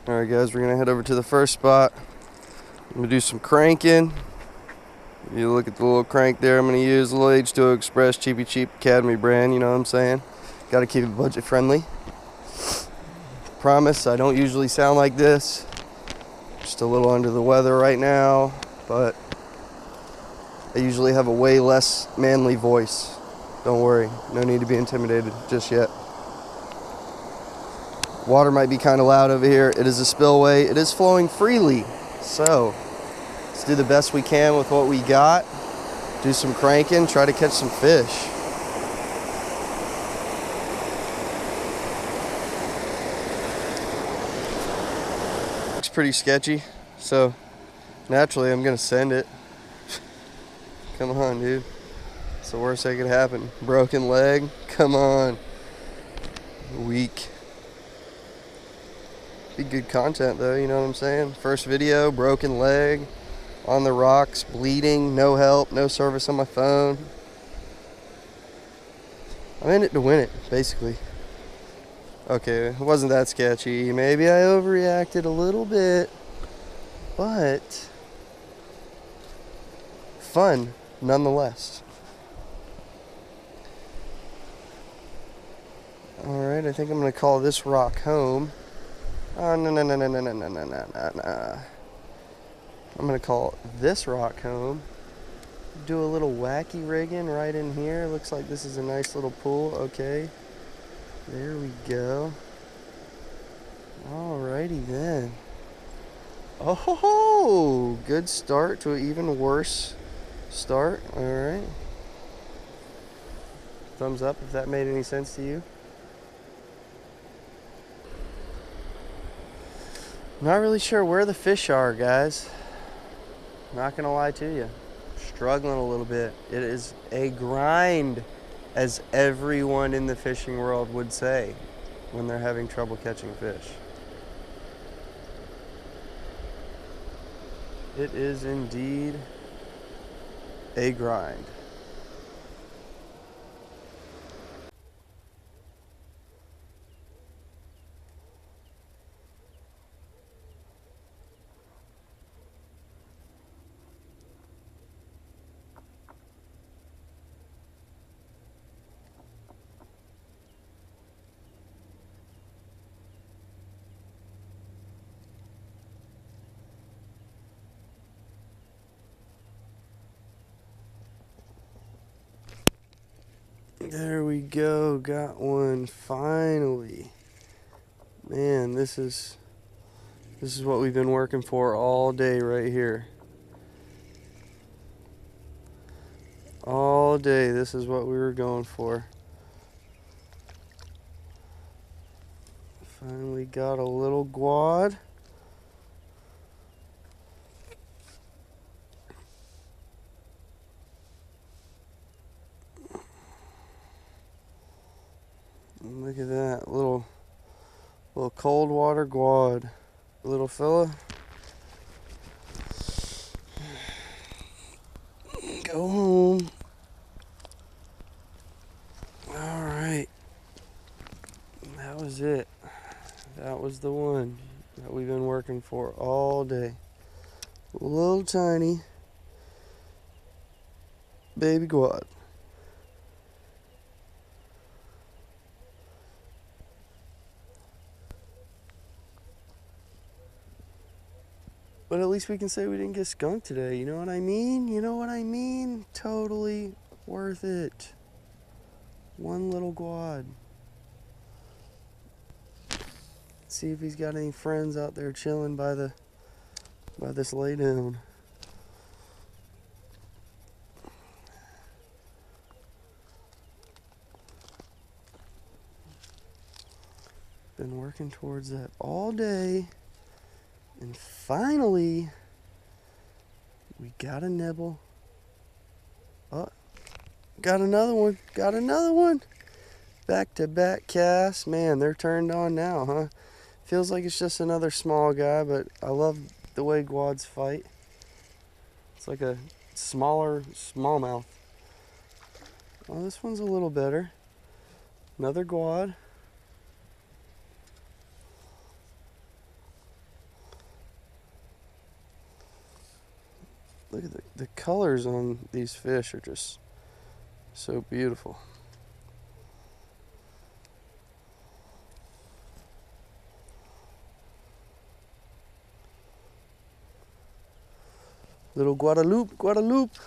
Alright guys, we're gonna head over to the first spot. I'm gonna do some cranking. You look at the little crank there I'm gonna use, a little H2O Express cheapy cheap Academy brand, you know what I'm saying? Gotta keep it budget friendly. Promise I don't usually sound like this. Just a little under the weather right now, but I usually have a way less manly voice. Don't worry, no need to be intimidated just yet. Water might be kind of loud over here. It is a spillway. It is flowing freely. So let's do the best we can with what we got. Do some cranking, try to catch some fish. Looks pretty sketchy, so naturally I'm gonna send it. Come on, dude. It's the worst that could happen. Broken leg, come on. Weak. Be good content though, you know what I'm saying? First video, broken leg, on the rocks, bleeding, no help, no service on my phone. I'm in it to win it, basically. Okay, it wasn't that sketchy. Maybe I overreacted a little bit, but fun nonetheless. Alright, I think I'm gonna call this rock home. Oh, no. I'm gonna call this rock home. Do a little wacky rigging right in here. Looks like this is a nice little pool. Okay. There we go. Alrighty then. Oh ho ho! Good start to an even worse start. Alright. Thumbs up if that made any sense to you. Not really sure where the fish are, guys. Not gonna lie to you. Struggling a little bit. It is a grind, as everyone in the fishing world would say when they're having trouble catching fish. It is indeed a grind. There we go, got one finally. Man, this is what we've been working for all day right here. All day, this is what we were going for. Finally got a little guad. Look at that, little cold water guad. Little fella. Go home. Alright. That was it. That was the one that we've been working for all day. A little tiny baby guad. But at least we can say we didn't get skunked today. You know what I mean? You know what I mean? Totally worth it. One little guad. See if he's got any friends out there chilling by this lay down. Been working towards that all day. And finally, we got a nibble. Oh, got another one. Got another one. Back-to-back casts. Man, they're turned on now, huh? Feels like it's just another small guy, but I love the way guads fight. It's like a smaller smallmouth. Oh, this one's a little better. Another guad. Look at the colors on these fish are just so beautiful. Little Guadalupe, Guadalupe.